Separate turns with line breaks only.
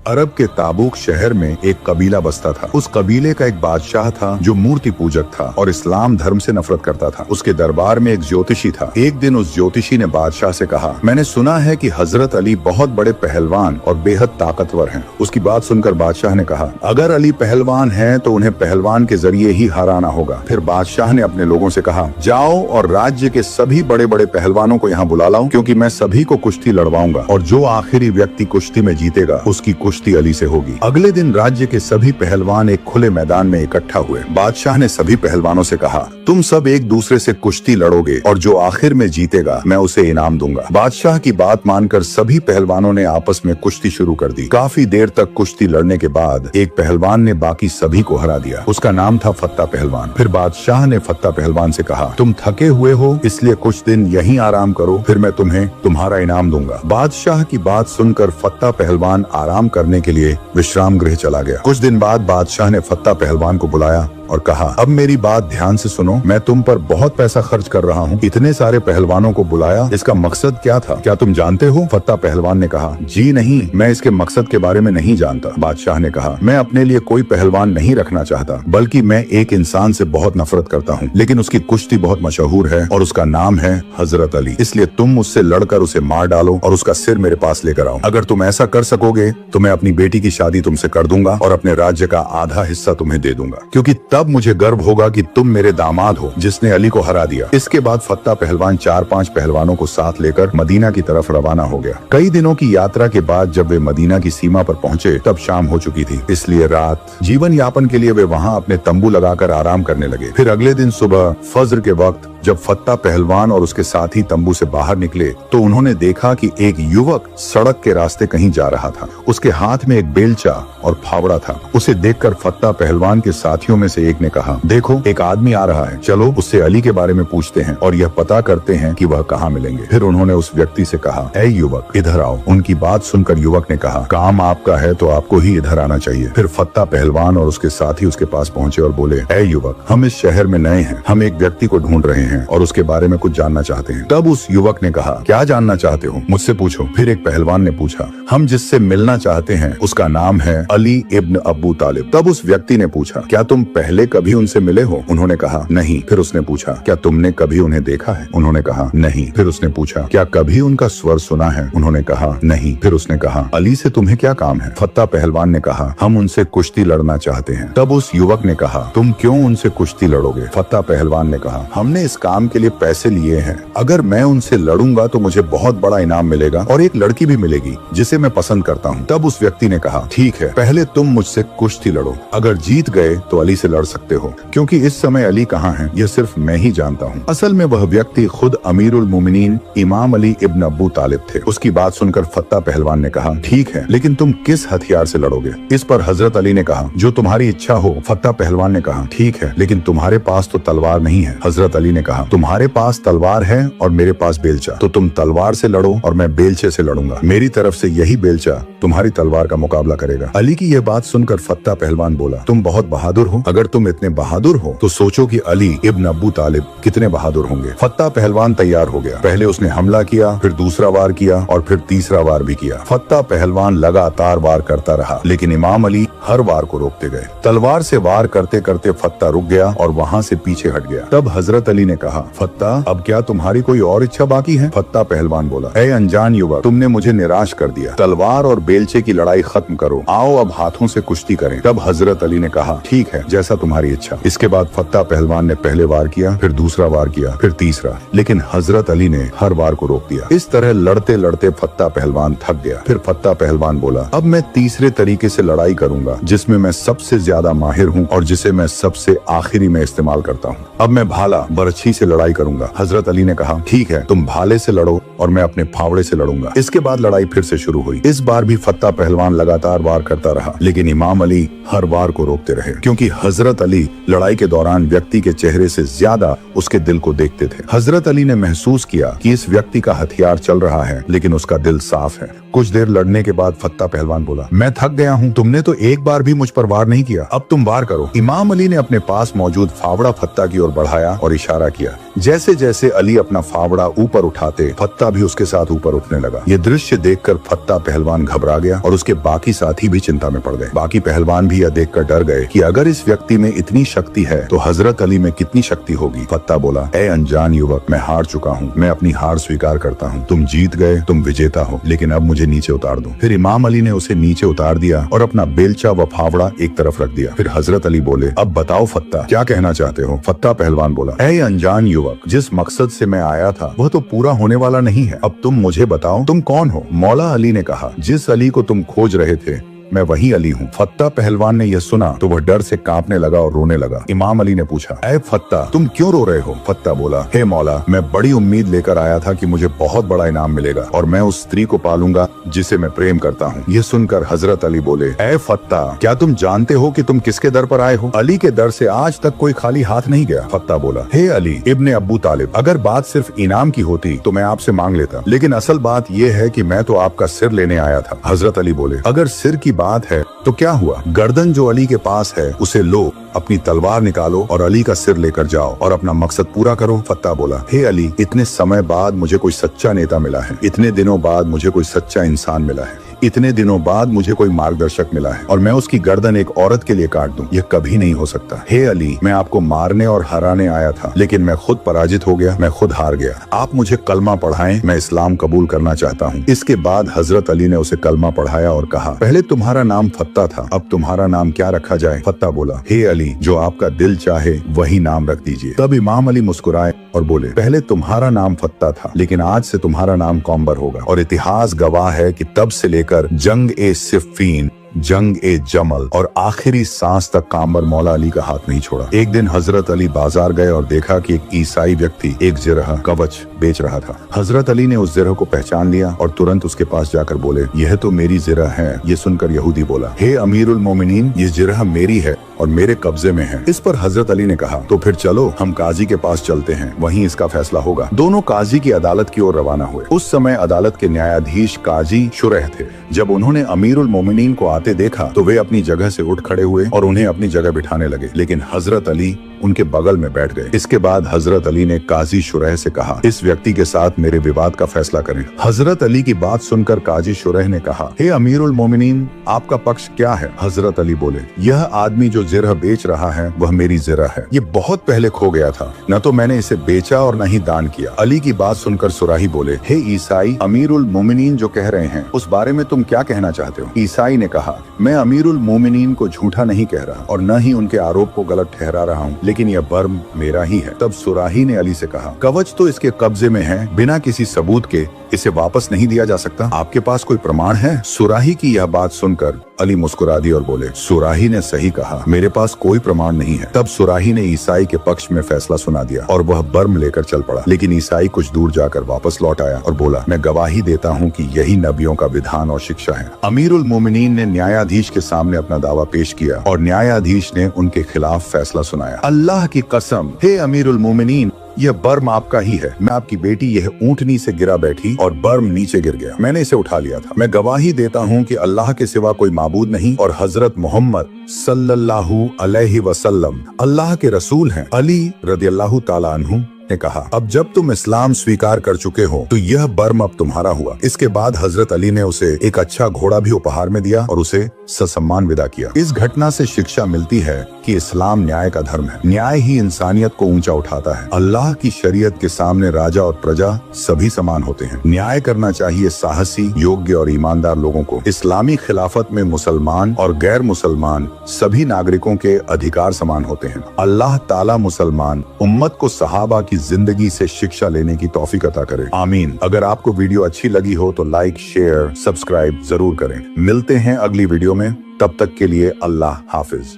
अरब के ताबूक शहर में एक कबीला बसता था। उस कबीले का एक बादशाह था जो मूर्ति पूजक था और इस्लाम धर्म से नफरत करता था। उसके दरबार में एक ज्योतिषी था। एक दिन उस ज्योतिषी ने बादशाह से कहा, मैंने सुना है कि हजरत अली बहुत बड़े पहलवान और बेहद ताकतवर हैं। उसकी बात सुनकर बादशाह ने कहा, अगर अली पहलवान हैं तो उन्हें पहलवान के जरिए ही हराना होगा। फिर बादशाह ने अपने लोगों से कहा, जाओ और राज्य के सभी बड़े बड़े पहलवानों को यहाँ बुला लाओ, क्योंकि मैं सभी को कुश्ती लड़वाऊंगा और जो आखिरी व्यक्ति कुश्ती में जीतेगा उसकी कुश्ती अली से होगी। अगले दिन राज्य के सभी पहलवान एक खुले मैदान में इकट्ठा हुए। बादशाह ने सभी पहलवानों से कहा, तुम सब एक दूसरे से कुश्ती लड़ोगे और जो आखिर में जीतेगा मैं उसे इनाम दूंगा। बादशाह की बात मानकर सभी पहलवानों ने आपस में कुश्ती शुरू कर दी। काफी देर तक कुश्ती लड़ने के बाद एक पहलवान ने बाकी सभी को हरा दिया। उसका नाम था फत्ता पहलवान। फिर बादशाह ने फत्ता पहलवान से कहा, तुम थके हुए हो इसलिए कुछ दिन यहीं आराम करो, फिर मैं तुम्हें तुम्हारा इनाम दूंगा। बादशाह की बात सुनकर फत्ता पहलवान आराम करने के लिए विश्राम गृह चला गया। कुछ दिन बाद बादशाह ने फत्ता पहलवान को बुलाया और कहा, अब मेरी बात ध्यान से सुनो, मैं तुम पर बहुत पैसा खर्च कर रहा हूँ। इतने सारे पहलवानों को बुलाया, इसका मकसद क्या था, क्या तुम जानते हो? फत्ता पहलवान ने कहा, जी नहीं, मैं इसके मकसद के बारे में नहीं जानता। बादशाह ने कहा, मैं अपने लिए कोई पहलवान नहीं रखना चाहता, बल्कि मैं एक इंसान से बहुत नफरत करता हूँ, लेकिन उसकी कुश्ती बहुत मशहूर है और उसका नाम है हजरत अली। इसलिए तुम मुझसे लड़कर उसे मार डालो और उसका सिर मेरे पास लेकर आओ। अगर तुम ऐसा कर सकोगे तो मैं अपनी बेटी की शादी तुमसे कर दूंगा और अपने राज्य का आधा हिस्सा तुम्हें दे दूंगा, क्योंकि तब मुझे गर्व होगा कि तुम मेरे दामाद हो जिसने अली को हरा दिया। इसके बाद फत्ता पहलवान 4-5 पहलवानों को साथ लेकर मदीना की तरफ रवाना हो गया। कई दिनों की यात्रा के बाद जब वे मदीना की सीमा पर पहुंचे तब शाम हो चुकी थी, इसलिए रात जीवन यापन के लिए वे वहां अपने तंबू लगाकर आराम करने लगे। फिर अगले दिन सुबह फज्र के वक्त जब फत्ता पहलवान और उसके साथी तंबू से बाहर निकले तो उन्होंने देखा कि एक युवक सड़क के रास्ते कहीं जा रहा था। उसके हाथ में एक बेलचा और फावड़ा था। उसे देखकर फत्ता पहलवान के साथियों में से एक ने कहा, देखो एक आदमी आ रहा है, चलो उससे अली के बारे में पूछते हैं और यह पता करते हैं कि वह कहाँ मिलेंगे। फिर उन्होंने उस व्यक्ति से कहा, ऐ युवक इधर आओ। उनकी बात सुनकर युवक ने कहा, काम आपका है तो आपको ही इधर आना चाहिए। फिर फत्ता पहलवान और उसके साथी उसके पास पहुंचे और बोले, ऐ युवक, हम इस शहर में नए हैं, हम एक व्यक्ति को ढूंढ रहे हैं और उसके बारे में कुछ जानना चाहते हैं। तब उस युवक ने कहा, क्या जानना चाहते हो, मुझसे पूछो। फिर एक पहलवान ने पूछा, हम जिससे मिलना चाहते हैं उसका नाम है अली इब्न अबू तालिब। तब उस व्यक्ति ने पूछा, क्या तुम पहले कभी उनसे मिले हो? उन्होंने कहा, नहीं। फिर उसने पूछा, क्या तुमने कभी उन्हें देखा है? उन्होंने कहा, नहीं। फिर उसने पूछा, क्या कभी उनका स्वर सुना है? उन्होंने कहा, नहीं। फिर उसने कहा, अली से तुम्हें क्या काम है? फत्ता पहलवान ने कहा, हम उनसे कुश्ती लड़ना चाहते हैं। तब उस युवक ने कहा, तुम क्यों उनसे कुश्ती लड़ोगे? फत्ता पहलवान ने कहा, हमने इस काम के लिए पैसे लिए हैं, अगर मैं उनसे लड़ूंगा तो मुझे बहुत बड़ा इनाम मिलेगा और एक लड़की भी मिलेगी जिसे मैं पसंद करता हूँ। तब उस व्यक्ति ने कहा, ठीक है, पहले तुम मुझसे कुश्ती लड़ो, अगर जीत गए तो अली से लड़ सकते हो, क्योंकि इस समय अली कहाँ है यह सिर्फ मैं ही जानता हूँ। असल में वह व्यक्ति खुद अमीरुल मोमिनीन इमाम अली इब्न अबू तालिब थे। उसकी बात सुनकर फत्ता पहलवान ने कहा, ठीक है, लेकिन तुम किस हथियार से लड़ोगे? इस पर हजरत अली ने कहा, जो तुम्हारी इच्छा हो। फत्ता पहलवान ने कहा, ठीक है, लेकिन तुम्हारे पास तो तलवार नहीं है। हजरत अली ने कहा, तुम्हारे पास तलवार है और मेरे पास बेलचा, तो तुम तलवार से लड़ो और मैं बेलचे से लड़ूंगा। मेरी तरफ से यही बेलचा तुम्हारी तलवार का मुकाबला करेगा। अली की यह बात सुनकर फत्ता पहलवान बोला, तुम बहुत बहादुर हो, अगर तुम इतने बहादुर हो तो सोचो कि अली इब्न अबू तालिब कितने बहादुर होंगे। फत्ता पहलवान तैयार हो गया। पहले उसने हमला किया, फिर दूसरा वार किया और फिर तीसरा वार भी किया। फत्ता पहलवान लगातार वार करता रहा, लेकिन इमाम अली हर वार को रोकते गए। तलवार से वार करते करते फत्ता रुक गया और वहाँ से पीछे हट गया। तब हजरत अली ने कहा, फत्ता, अब क्या तुम्हारी कोई और इच्छा बाकी है? फत्ता पहलवान बोला, ऐ अनजान युवक, तुमने मुझे निराश कर दिया, तलवार और बेलचे की लड़ाई खत्म करो, आओ अब हाथों से कुश्ती करें। तब हजरत अली ने कहा, ठीक है, जैसा तुम्हारी इच्छा। इसके बाद फत्ता पहलवान ने पहले वार किया, फिर दूसरा वार किया, फिर तीसरा, लेकिन हजरत अली ने हर वार को रोक दिया। इस तरह लड़ते लड़ते फत्ता पहलवान थक गया। फिर फत्ता पहलवान बोला, अब मैं तीसरे तरीके से लड़ाई करूंगा जिसमें मैं सबसे ज्यादा माहिर हूँ और जिसे मैं सबसे आखिरी में इस्तेमाल करता हूँ। अब मैं भाला बरछी से लड़ाई करूंगा। हजरत अली ने कहा, ठीक है, तुम भाले से लड़ो और मैं अपने फावड़े से लड़ूंगा। इसके बाद लड़ाई फिर से शुरू हुई। इस बार भी फत्ता पहलवान लगातार वार करता रहा, लेकिन इमाम अली हर वार को रोकते रहे, क्योंकि हजरत अली लड़ाई के दौरान व्यक्ति के चेहरे से ज्यादा उसके दिल को देखते थे। हजरत अली ने महसूस किया कि इस व्यक्ति का हथियार चल रहा है लेकिन उसका दिल साफ है। कुछ देर लड़ने के बाद फत्ता पहलवान बोला, मैं थक गया हूँ, तुमने तो एक बार भी मुझ पर वार नहीं किया, अब तुम वार करो। इमाम अली ने अपने पास मौजूद फावड़ा फत्ता की ओर बढ़ाया और इशारा किया। किया। जैसे जैसे अली अपना फावड़ा ऊपर उठाते, फत्ता भी उसके साथ ऊपर उठने लगा। ये दृश्य देखकर फत्ता पहलवान घबरा गया और उसके बाकी साथी भी चिंता में पड़ गए। बाकी पहलवान भी यह देखकर डर गए कि अगर इस व्यक्ति में इतनी शक्ति है तो हजरत अली में कितनी शक्ति होगी। फत्ता बोला, ए अनजान युवक, मैं हार चुका हूँ, मैं अपनी हार स्वीकार करता हूँ। तुम जीत गए, तुम विजेता हो, लेकिन अब मुझे नीचे उतार दो। फिर इमाम अली ने उसे नीचे उतार दिया और अपना बेलचा व फावड़ा एक तरफ रख दिया। फिर हजरत अली बोले, अब बताओ फत्ता, क्या कहना चाहते हो? फत्ता पहलवान बोला, ए अनजान युवक, जिस मकसद से मैं आया था वह तो पूरा होने वाला नहीं है। अब तुम मुझे बताओ, तुम कौन हो? मौला अली ने कहा, जिस अली को तुम खोज रहे थे मैं वही अली हूँ। फत्ता पहलवान ने यह सुना तो वह डर से कांपने लगा और रोने लगा। इमाम अली ने पूछा, ऐ फत्ता, तुम क्यों रो रहे हो? फत्ता बोला, हे मौला, मैं बड़ी उम्मीद लेकर आया था कि मुझे बहुत बड़ा इनाम मिलेगा और मैं उस स्त्री को पालूंगा जिसे मैं प्रेम करता हूँ। यह सुनकर हजरत अली बोले, ऐ फत्ता, क्या तुम जानते हो कि तुम किसके दर पर आए हो? अली के दर से आज तक कोई खाली हाथ नहीं गया। फत्ता बोला, हे अली इब्ने अब्बू तालिब, अगर बात सिर्फ इनाम की होती तो मैं आपसे मांग लेता, लेकिन असल बात यह है कि मैं तो आपका सिर लेने आया था। हजरत अली बोले, अगर सिर की बात है तो क्या हुआ? गर्दन जो अली के पास है उसे लो, अपनी तलवार निकालो और अली का सिर लेकर जाओ और अपना मकसद पूरा करो। फत्ता बोला, हे अली, इतने समय बाद मुझे कोई सच्चा नेता मिला है, इतने दिनों बाद मुझे कोई सच्चा इंसान मिला है, इतने दिनों बाद मुझे कोई मार्गदर्शक मिला है और मैं उसकी गर्दन एक औरत के लिए काट दूं, यह कभी नहीं हो सकता। हे अली, मैं आपको मारने और हराने आया था, लेकिन मैं खुद पराजित हो गया, मैं खुद हार गया। आप मुझे कलमा पढ़ाएं, मैं इस्लाम कबूल करना चाहता हूँ। इसके बाद हजरत अली ने उसे कलमा पढ़ाया और कहा, पहले तुम्हारा नाम फत्ता था, अब तुम्हारा नाम क्या रखा जाए? फत्ता बोला, हे अली, जो आपका दिल चाहे वही नाम रख दीजिए। तब इमाम अली मुस्कुराए और बोले, पहले तुम्हारा नाम फत्ता था, लेकिन आज से तुम्हारा नाम कौम्बर होगा और इतिहास गवाह है कि तब से लेकर जंग ए सिफ़ीन, जंग ए जमल और आखिरी सांस तक काम्बर मौला अली का हाथ नहीं छोड़ा। एक दिन हजरत अली बाजार गए और देखा कि एक ईसाई व्यक्ति एक जिरह कवच बेच रहा था। हजरत अली ने उस जिरह को पहचान लिया और तुरंत उसके पास जाकर बोले, यह तो मेरी जिरह है। ये सुनकर यहूदी बोला, हे अमीरुल मोमिनीन, ये जिरह मेरी है और मेरे कब्जे में है। इस पर हजरत अली ने कहा, तो फिर चलो हम काजी के पास चलते हैं, वहीं इसका फैसला होगा। दोनों काजी की अदालत की ओर रवाना हुए। उस समय अदालत के न्यायाधीश काजी शुरह थे। जब उन्होंने अमीरुल मोमिनीन को आते देखा तो वे अपनी जगह से उठ खड़े हुए और उन्हें अपनी जगह बिठाने लगे, लेकिन हजरत अली उनके बगल में बैठ गए। इसके बाद हजरत अली ने काजी शुरह से कहा, इस व्यक्ति के साथ मेरे विवाद का फैसला करें। हजरत अली की बात सुनकर काजी शुरह ने कहा, हे अमीरुल मोमिनीन, आपका पक्ष क्या है? हजरत अली बोले, यह आदमी जो जिरह बेच रहा है वह मेरी जिरह है। ये बहुत पहले खो गया था, न तो मैंने इसे बेचा और न ही दान किया। अली की बात सुनकर सुराही बोले, हे ईसाई, अमीरुल मोमिनीन जो कह रहे हैं उस बारे में तुम क्या कहना चाहते हो? ईसाई ने कहा, मैं अमीरुल मोमिनीन को झूठा नहीं कह रहा और न ही उनके आरोप को गलत ठहरा रहा हूँ, लेकिन यह बर्म मेरा ही है। तब सुराही ने अली से कहा, कवच तो इसके कब्जे में है, बिना किसी सबूत के इसे वापस नहीं दिया जा सकता। आपके पास कोई प्रमाण है? सुराही की यह बात सुनकर अली मुस्कुरा दी और बोले, सुराही ने सही कहा, मेरे पास कोई प्रमाण नहीं है। तब सुराही ने ईसाई के पक्ष में फैसला सुना दिया और वह बर्म लेकर चल पड़ा, लेकिन ईसाई कुछ दूर जाकर वापस लौट आया और बोला, मैं गवाही देता हूँ कि यही नबियों का विधान और शिक्षा है। अमीरुल मोमिनीन ने न्यायाधीश के सामने अपना दावा पेश किया और न्यायाधीश ने उनके खिलाफ फैसला सुनाया। अल्लाह की कसम, हे अमीरुल मोमिनीन, यह बर्म आपका ही है। मैं आपकी बेटी यह ऊंटनी से गिरा बैठी और बर्म नीचे गिर गया, मैंने इसे उठा लिया था। मैं गवाही देता हूँ कि अल्लाह के सिवा कोई माबूद नहीं और हजरत मोहम्मद सल्लल्लाहु अलैहि वसल्लम अल्लाह के रसूल हैं। अली रदियल्लाहु ताला अन्हु ने कहा, अब जब तुम इस्लाम स्वीकार कर चुके हो तो यह बर्म अब तुम्हारा हुआ। इसके बाद हजरत अली ने उसे एक अच्छा घोड़ा भी उपहार में दिया और उसे ससम्मान विदा किया। इस घटना से शिक्षा मिलती है कि इस्लाम न्याय का धर्म है। न्याय ही इंसानियत को ऊंचा उठाता है। अल्लाह की शरीयत के सामने राजा और प्रजा सभी समान होते हैं। न्याय करना चाहिए साहसी, योग्य और ईमानदार लोगों को। इस्लामी खिलाफत में मुसलमान और गैर मुसलमान सभी नागरिकों के अधिकार समान होते हैं। अल्लाह ताला मुसलमान उम्मत को सहाबा की जिंदगी से शिक्षा लेने की तौफीक अता करे। आमीन। अगर आपको वीडियो अच्छी लगी हो तो लाइक, शेयर, सब्सक्राइब जरूर करें। मिलते हैं अगली वीडियो में, तब तक के लिए अल्लाह हाफिज।